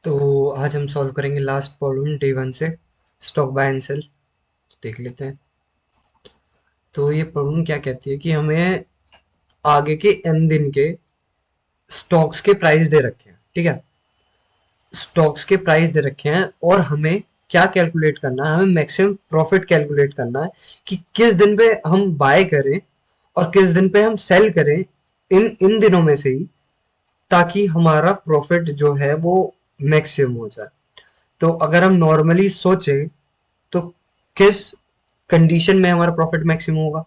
तो आज हम सॉल्व करेंगे लास्ट प्रॉब्लम डे वन से स्टॉक बाय एंड सेल। तो देख लेते हैं। तो ये प्रॉब्लम क्या कहती है कि हमें आगे के n दिन के स्टॉक्स के प्राइस दे रखे हैं। ठीक है, स्टॉक्स के प्राइस दे रखे हैं और हमें क्या कैलकुलेट करना है, हमें मैक्सिमम प्रॉफिट कैलकुलेट करना है कि किस दिन पे हम बाय करें और किस दिन पे हम सेल करें इन इन दिनों में से ही, ताकि हमारा प्रॉफिट जो है वो मैक्सिमम हो जाए। तो अगर हम नॉर्मली सोचें तो किस कंडीशन में हमारा प्रॉफिट मैक्सिमम होगा,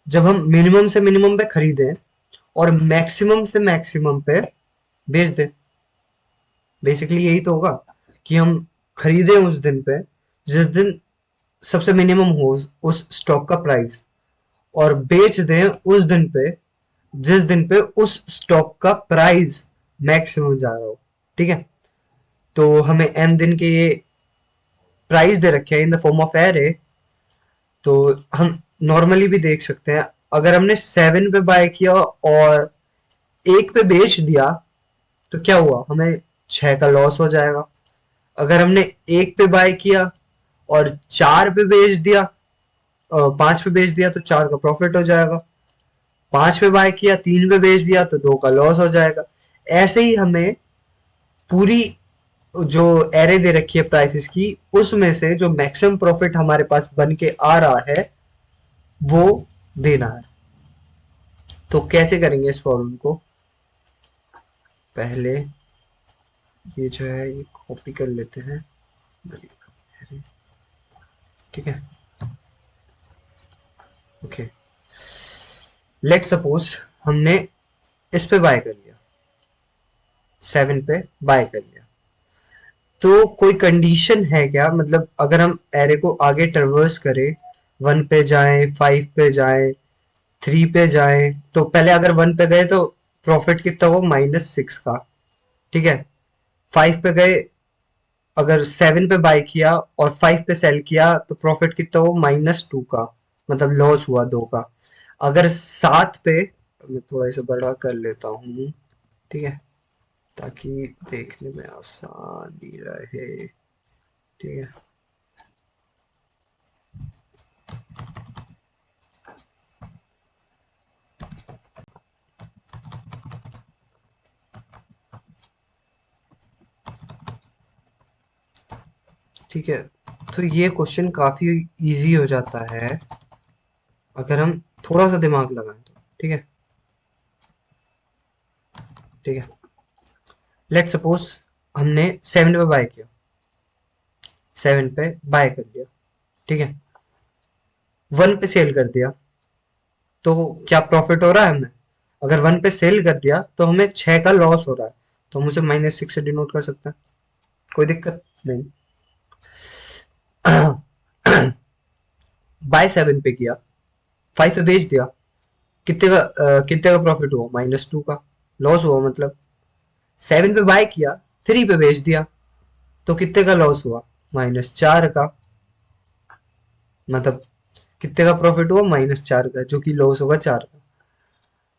जब हम मिनिमम से मिनिमम पे खरीदें और मैक्सिमम से मैक्सिमम पे बेच दें। बेसिकली यही तो होगा कि हम खरीदें उस दिन पे जिस दिन सबसे मिनिमम हो उस स्टॉक का प्राइस, और बेच दें उस दिन पे जिस दिन पे उस स्टॉक का प्राइस मैक्सिमम जा रहा हो। ठीक है, तो हमें एन दिन के ये प्राइस दे रखे हैं in the form of array. तो हम नॉर्मली भी देख सकते हैं, अगर हमने 7 पे बाय किया और 1 पे बेच दिया तो क्या हुआ, हमें 6 का लॉस हो जाएगा। अगर हमने 1 पे बाय किया और 4 पे बेच दिया, 5 पे बेच दिया तो 4 का प्रॉफिट हो जाएगा। 5 पे बाय किया, 3 पे बेच दिया तो 2 का लॉस हो जाएगा। ऐसे ही हमें पूरी जो एरे दे रखी है प्राइसेस की, उसमें से जो मैक्सिमम प्रॉफिट हमारे पास बन के आ रहा है वो देना है। तो कैसे करेंगे इस प्रॉब्लम को, पहले ये जो है ये कॉपी कर लेते हैं। ठीक है, ओके। लेट सपोज हमने इस पे बाय कर लिया, 7 पे बाय कर लिया। तो कोई कंडीशन है क्या, मतलब अगर हम एरे को आगे ट्रेवर्स करें, 1 पे जाएं, 5 पे जाएं, 3 पे जाएं, तो पहले अगर 1 पे गए तो प्रॉफिट कितना हो, -6 का। ठीक है, 5 पे गए, अगर 7 पे बाय किया और 5 पे सेल किया तो प्रॉफिट कितना हो, -2 का, मतलब लॉस हुआ 2 का। अगर 7 पे, मैं थोड़ा इसे बड़ा कर लेता हूँ, ठीक है, ताकि देखने में आसानी रहे। ठीक है, ठीक है। तो ये क्वेश्चन काफी इजी हो जाता है अगर हम थोड़ा सा दिमाग लगाएं तो। ठीक है, ठीक है। लेट सपोज हमने 7 पे बाय किया, 7 पे बाय कर लिया, ठीक है, 1 पे सेल कर दिया, तो क्या प्रॉफिट हो रहा है हमें? अगर 1 पे सेल कर दिया तो हमें 6 का लॉस हो रहा है, तो हम उसे -6 से डिनोट कर सकते हैं, कोई दिक्कत नहीं। बाय 7 पे किया, 5 पे बेच दिया, कितने का प्रॉफिट हुआ, -2 का लॉस हुआ। मतलब 7 पे बाय किया, 3 पे बेच दिया तो कितने का लॉस हुआ, -4 का। मतलब कितने का प्रॉफिट हुआ, -4 का, जो कि लॉस होगा 4 का।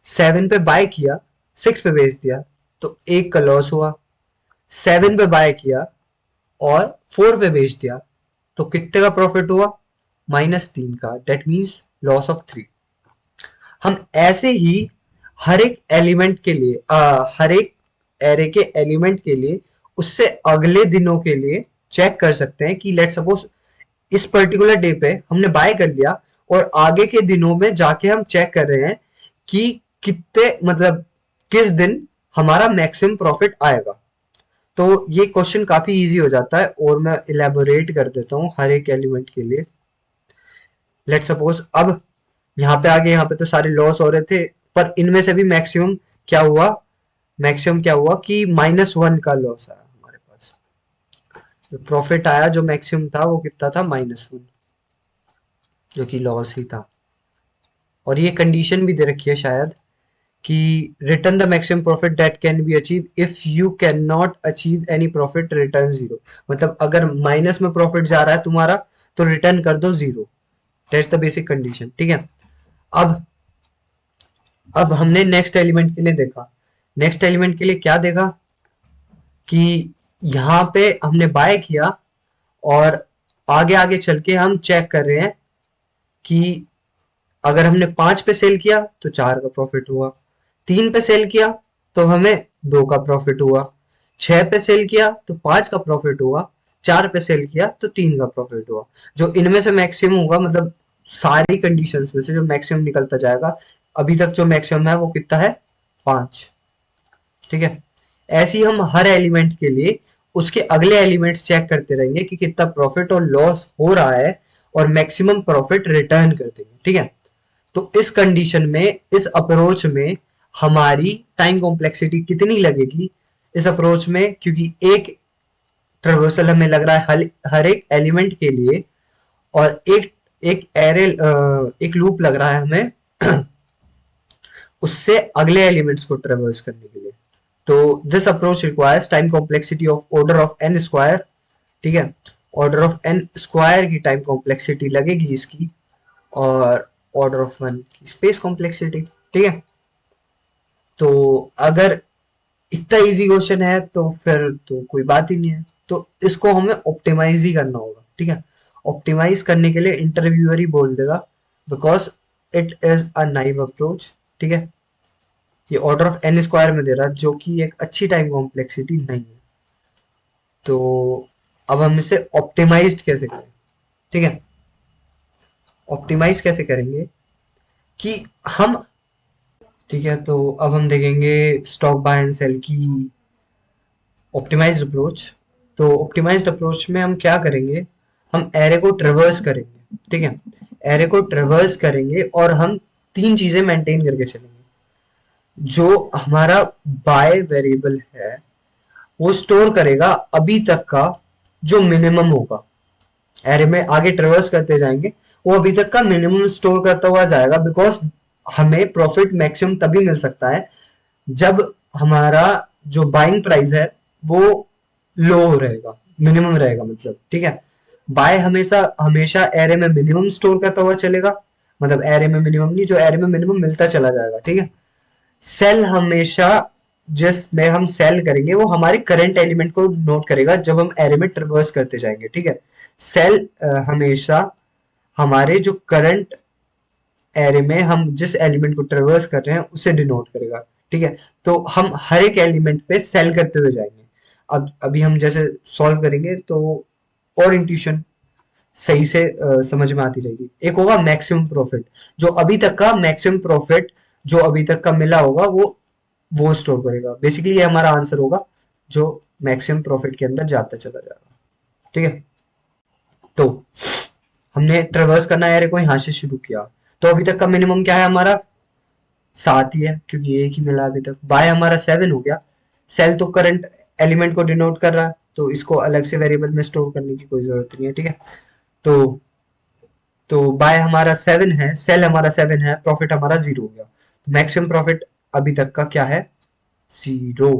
7 पे बाय किया, 6 पे बेच दिया तो 1 का लॉस हुआ। 7 पे बाय किया और 4 पे बेच दिया तो कितने का प्रॉफिट हुआ, -3 का, डेट मीन्स लॉस ऑफ 3। हम ऐसे ही हर एक एलिमेंट के लिए, हर एक एरे के एलिमेंट के लिए उससे अगले दिनों के लिए चेक कर सकते हैं कि लेट सपोज इस पर्टिकुलर डे पे हमने बाय कर लिया और आगे के दिनों में जाके हम चेक कर रहे हैं कि कितने, मतलब किस दिन हमारा मैक्सिमम प्रॉफिट आएगा। तो ये क्वेश्चन काफी इजी हो जाता है और मैं इलेबोरेट कर देता हूँ हर एक एलिमेंट के लिए। लेट सपोज अब यहाँ पे आगे, यहाँ पे तो सारे लॉस हो रहे थे, पर इनमें से भी मैक्सिमम क्या हुआ, मैक्सिमम क्या हुआ कि -1 का लॉस आया हमारे पास। जो प्रॉफिट आया, जो मैक्सिमम था वो कितना था, -1, जो कि लॉस ही था। और ये कंडीशन भी दे रखी है शायद कि return the maximum profit that can be achieve if you can not achieve any profit, return 0। मतलब अगर माइनस में प्रॉफिट जा रहा है तुम्हारा तो रिटर्न कर दो 0। That's the basic condition. ठीक है, अब हमने नेक्स्ट एलिमेंट के लिए देखा। नेक्स्ट एलिमेंट के लिए क्या देखा कि यहाँ पे हमने बाय किया और आगे आगे चल के हम चेक कर रहे हैं कि अगर हमने 5 पे सेल किया तो 4 का प्रॉफिट हुआ, 3 पे सेल किया तो हमें 2 का प्रॉफिट हुआ, 6 पे सेल किया तो 5 का प्रॉफिट हुआ, 4 पे सेल किया तो 3 का प्रॉफिट हुआ। जो इनमें से मैक्सिमम होगा, मतलब सारी कंडीशंस में से जो मैक्सिमम निकलता जाएगा, अभी तक जो मैक्सिमम है वो कितना है, 5। ठीक है, ऐसे ही हम हर एलिमेंट के लिए उसके अगले एलिमेंट्स चेक करते रहेंगे कि कितना प्रॉफिट और लॉस हो रहा है और मैक्सिमम प्रॉफिट रिटर्न कर देंगे। ठीक है, तो इस कंडीशन में, इस अप्रोच में हमारी टाइम कॉम्प्लेक्सिटी कितनी लगेगी इस अप्रोच में, क्योंकि एक ट्रेवर्सल हमें लग रहा है हर एक एलिमेंट के लिए, और एक एक एरे एक लूप लग रहा है हमें उससे अगले एलिमेंट्स को ट्रेवर्स करने के लिए। तो this approach requires time complexity of order of n square. ठीक है, ऑर्डर ऑफ एन स्क्वायर की टाइम कॉम्प्लेक्सिटी लगेगी इसकी, और ऑर्डर ऑफ वन की स्पेस कॉम्प्लेक्सिटी। ठीक है, तो अगर इतना इजी क्वेश्चन है तो फिर तो कोई बात ही नहीं है, तो इसको हमें ऑप्टिमाइज ही करना होगा। ठीक है, ऑप्टिमाइज करने के लिए इंटरव्यूअर ही बोल देगा, because it is a naive approach. ठीक है, ये ऑर्डर ऑफ एन स्क्वायर में दे रहा है, जो कि एक अच्छी टाइम कॉम्प्लेक्सिटी नहीं है। तो अब हम इसे ऑप्टिमाइज कैसे करें? ठीक है, ऑप्टिमाइज कैसे करेंगे कि हम, ठीक है, तो अब हम देखेंगे स्टॉक बाय एंड सेल की ऑप्टिमाइज्ड अप्रोच। तो ऑप्टिमाइज्ड अप्रोच में हम क्या करेंगे, हम एरे को ट्रेवर्स करेंगे। ठीक है, एरे को ट्रेवर्स करेंगे और हम 3 चीजें मेंटेन करके चलेंगे। जो हमारा बाय वेरिएबल है वो स्टोर करेगा अभी तक का जो मिनिमम होगा। एरे में आगे ट्रेवर्स करते जाएंगे, वो अभी तक का मिनिमम स्टोर करता हुआ जाएगा, बिकॉज हमें प्रॉफिट मैक्सिमम तभी मिल सकता है जब हमारा जो बाइंग प्राइस है वो लो रहेगा, मिनिमम रहेगा मतलब। ठीक है, बाय हमेशा हमेशा एरे में मिनिमम स्टोर करता हुआ चलेगा, मतलब एरे में मिनिमम नहीं, जो एरे में मिनिमम मिलता चला जाएगा। ठीक है, सेल हमेशा जिसमें हम सेल करेंगे वो हमारे करंट एलिमेंट को नोट करेगा जब हम एरे में ट्रेवर्स करते जाएंगे। ठीक है, सेल हमेशा हमारे जो करंट एरे में हम जिस एलिमेंट को ट्रेवर्स कर रहे हैं उसे डिनोट करेगा। ठीक है, तो हम हर एक एलिमेंट पे सेल करते हुए जाएंगे। अब अभी हम जैसे सॉल्व करेंगे तो और इंट्यूशन सही से समझ में आती रहेगी। एक होगा मैक्सिमम प्रॉफिट, जो अभी तक का मैक्सिमम प्रॉफिट जो अभी तक का मिला होगा वो स्टोर करेगा। बेसिकली ये हमारा आंसर होगा जो मैक्सिमम प्रॉफिट के अंदर जाता चला जाएगा। ठीक है, तो हमने ट्रेवर्स करना एरे को यहाँ से शुरू किया, तो अभी तक का मिनिमम क्या है हमारा, 7 ही है, क्योंकि एक ही मिला अभी तक। बाय हमारा 7 हो गया, सेल तो करंट एलिमेंट को डिनोट कर रहा है, तो इसको अलग से वेरिएबल में स्टोर करने की कोई जरूरत नहीं है। ठीक है, तो बाय हमारा 7 है, सेल हमारा 7 है, प्रॉफिट हमारा 0 हो गया, तो मैक्सिमम प्रॉफिट अभी तक का क्या है, 0।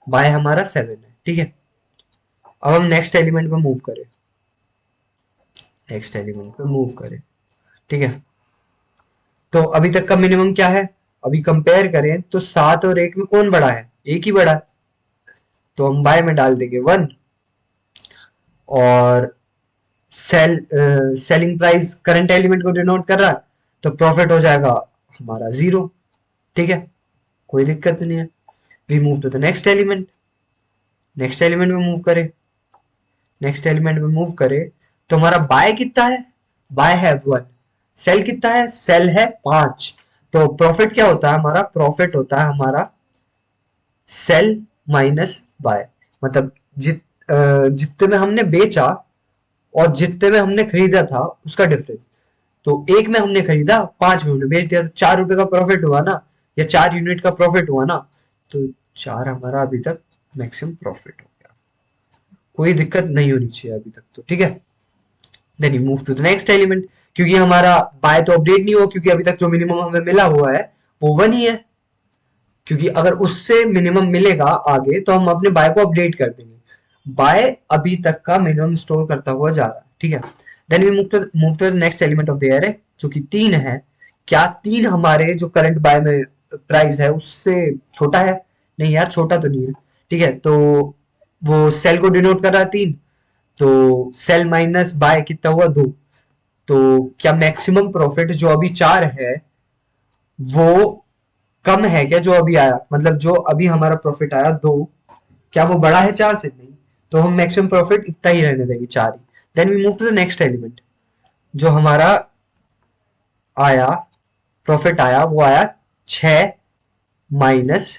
बाय हमारा 7 है। ठीक है, अब हम नेक्स्ट एलिमेंट पे मूव करें, नेक्स्ट एलिमेंट पे मूव करें। ठीक है, तो अभी तक का मिनिमम क्या है, अभी कंपेयर करें तो 7 और 1 में कौन बड़ा है, एक ही बड़ा है, तो हम बाय में डाल देंगे 1। और सेलिंग प्राइस करंट एलिमेंट को डिनोट कर रहा है, तो प्रॉफिट हो जाएगा हमारा 0। ठीक है, कोई दिक्कत नहीं है। We move to the next element, next element में मूव करें, नेक्स्ट एलिमेंट में मूव करें तो हमारा बाय कितना है, बाय है 1। सेल कितना है, सेल है 5। तो प्रॉफिट क्या होता है हमारा, प्रॉफिट होता है हमारा सेल माइनस बाय, मतलब जितने में हमने बेचा और जितने में हमने खरीदा था उसका डिफरेंस। तो 1 में हमने खरीदा, 5 में हमने बेच दिया, तो 4 रुपए का प्रॉफिट हुआ ना, या 4 यूनिट का प्रॉफिट हुआ ना, तो 4 हमारा अभी तक मैक्सिमम प्रॉफिट हो गया, कोई दिक्कत नहीं होनी चाहिए अभी तक तो। ठीक है, then you move to the next element, क्योंकि हमारा बाय तो अपडेट नहीं हुआ, क्योंकि अभी तक जो मिनिमम हमें मिला हुआ है वो 1 ही है, क्योंकि अगर उससे मिनिमम मिलेगा आगे तो हम अपने बाय को अपडेट कर देंगे। बाय अभी तक का मिनिमम स्टोर करता हुआ जा रहा है। ठीक है, then we move to the next element of the array, जो कि 3 है। क्या 3 हमारे जो करंट बाय में प्राइस है उससे छोटा है, नहीं यार छोटा तो नहीं है। ठीक है, तो वो सेल को डिनोट कर रहा है 3, तो सेल माइनस बाय कितना हुआ 2। तो क्या मैक्सिमम प्रॉफिट जो अभी 4 है वो कम है क्या जो अभी आया, मतलब जो अभी हमारा प्रॉफिट आया 2, क्या वो बड़ा है 4 से? नहीं। तो हम मैक्सिमम प्रॉफिट इतना ही रहने देंगे, 4 ही। Then we move to the next element. जो हमारा आया प्रॉफिट आया वो आया 6 माइनस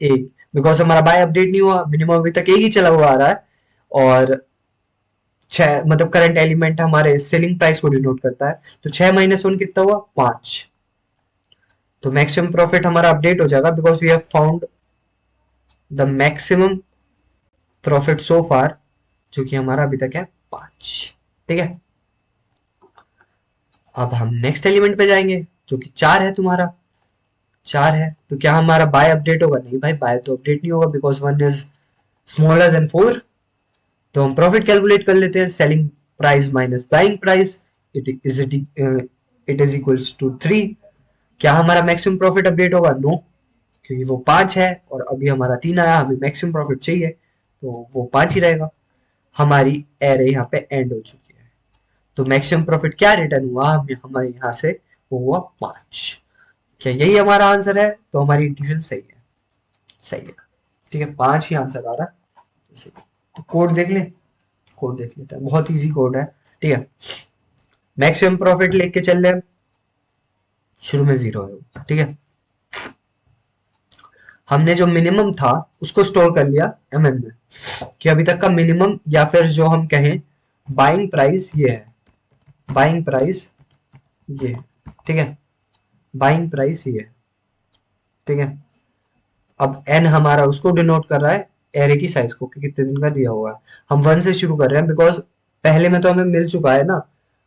1, बिकॉज हमारा बाय अपडेट नहीं हुआ, मिनिमम अभी तक 1 ही चला हुआ आ रहा है। और 6 मतलब करंट एलिमेंट हमारे सेलिंग प्राइस को डिनोट करता है, तो 6 - 1 कितना हुआ 5। तो मैक्सिमम प्रॉफिट हमारा अपडेट हो जाएगा because we have found the maximum profit so far, जो कि हमारा अभी तक है 5। ठीक है, अब हम नेक्स्ट एलिमेंट पे जाएंगे जो कि 4 है तुम्हारा। 4 है तो क्या हमारा बाय अपडेट होगा? नहीं भाई, बाय तो अपडेट नहीं होगा बिकॉज 1 इज स्मॉलर देन 4। तो हम प्रॉफिट कैलकुलेट कर लेते हैं, selling price minus buying price, it is equals to 3। क्या हमारा मैक्सिमम प्रॉफिट अपडेट होगा? नो, क्योंकि वो 5 है और अभी हमारा 3 आया, हमें मैक्सिमम प्रॉफिट चाहिए तो वो 5 ही रहेगा। हमारी एरे यहाँ पे एंड हो चुकी है। तो मैक्सिमम प्रॉफिट क्या रिटर्न हुआ हमारे यहाँ से? वो हुआ 5। क्या यही हमारा आंसर है? तो हमारी इंट्यूशन सही है, सही है। ठीक है, 5 ही आंसर आ रहा है, तो सही है। तो कोड देख ले, कोड देख लेते हैं, बहुत इजी कोड है। ठीक है, मैक्सिमम प्रॉफिट लेके चल रहे हैं, शुरू में 0 है वो, ठीक है। हमने जो मिनिमम था उसको स्टोर कर लिया एमएन में, कि अभी तक का मिनिमम, या फिर जो हम कहें बाइंग प्राइस ये है, बाइंग प्राइस ये है, ठीक है, बाइंग प्राइस ये है, ठीक है। अब एन हमारा उसको डिनोट कर रहा है एरे की साइज को, कि कितने दिन का दिया हुआ है। हम 1 से शुरू कर रहे हैं बिकॉज पहले में तो हमें मिल चुका है ना,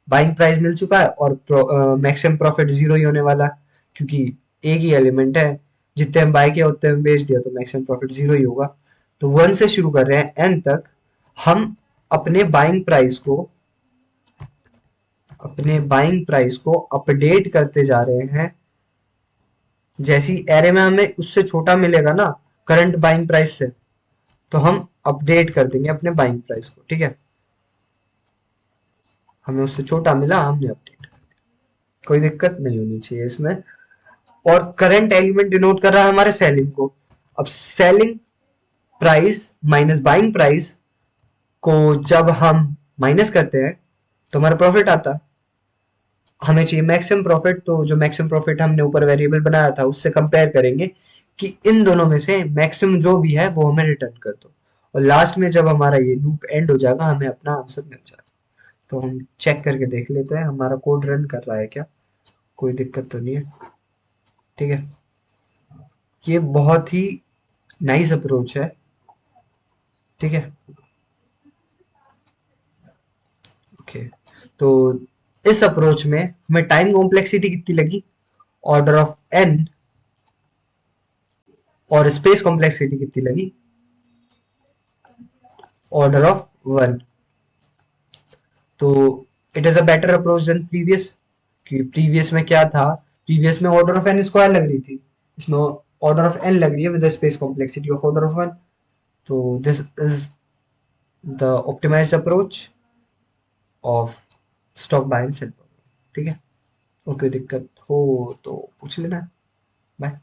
बाइंग प्राइस मिल चुका है और मैक्सिमम प्रॉफिट 0 ही होने वाला है, क्योंकि एक ही एलिमेंट है, जितने हम बाय किया उतने हम बेच दिया, तो मैक्सिमम प्रॉफिट 0 ही होगा। तो 1 से शुरू कर रहे हैं एन तक। हम अपने बाइंग प्राइस को अपने बाइंग प्राइस को अपडेट करते जा रहे हैं। जैसी एरे में हमें उससे छोटा मिलेगा ना करंट बाइंग प्राइस से, तो हम अपडेट कर देंगे अपने बाइंग प्राइस को, ठीक है। हमें उससे छोटा मिला, हमने अपडेट कर दिया, कोई दिक्कत नहीं होनी चाहिए इसमें। और करंट एलिमेंट डिनोट कर रहा है हमारे सेलिंग को। अब selling price minus buying price को जब हम माइनस करते हैं तो हमारा प्रॉफिट आता है। हमें चाहिए मैक्सिमम प्रॉफिट, तो जो मैक्सिमम प्रॉफिट हमने ऊपर वेरिएबल बनाया था उससे कंपेयर करेंगे कि इन दोनों में से मैक्सिमम जो भी है वो हमें रिटर्न कर दो। और लास्ट में जब हमारा ये लूप एंड हो जाएगा हमें अपना आंसर मिल जाएगा। तो हम चेक करके देख लेते हैं हमारा कोड रन कर रहा है क्या, कोई दिक्कत तो नहीं है। ठीक है, ये बहुत ही नाइस अप्रोच है। ठीक है, ओके। तो इस अप्रोच में हमें टाइम कॉम्प्लेक्सिटी कितनी लगी? Order of n. और स्पेस कॉम्प्लेक्सिटी कितनी लगी? Order of 1। तो it is a better approach than previous, कि प्रीवियस में क्या था, प्रीवियस में ऑर्डर ऑफ एन स्क्वायर लग रही थी, इसमें ऑर्डर ऑफ एन लग रही है with space complexity of order of 1। तो this is the optimised approach of stock buy and sell. ठीक है, और कोई दिक्कत हो तो पूछ लेना। बाय।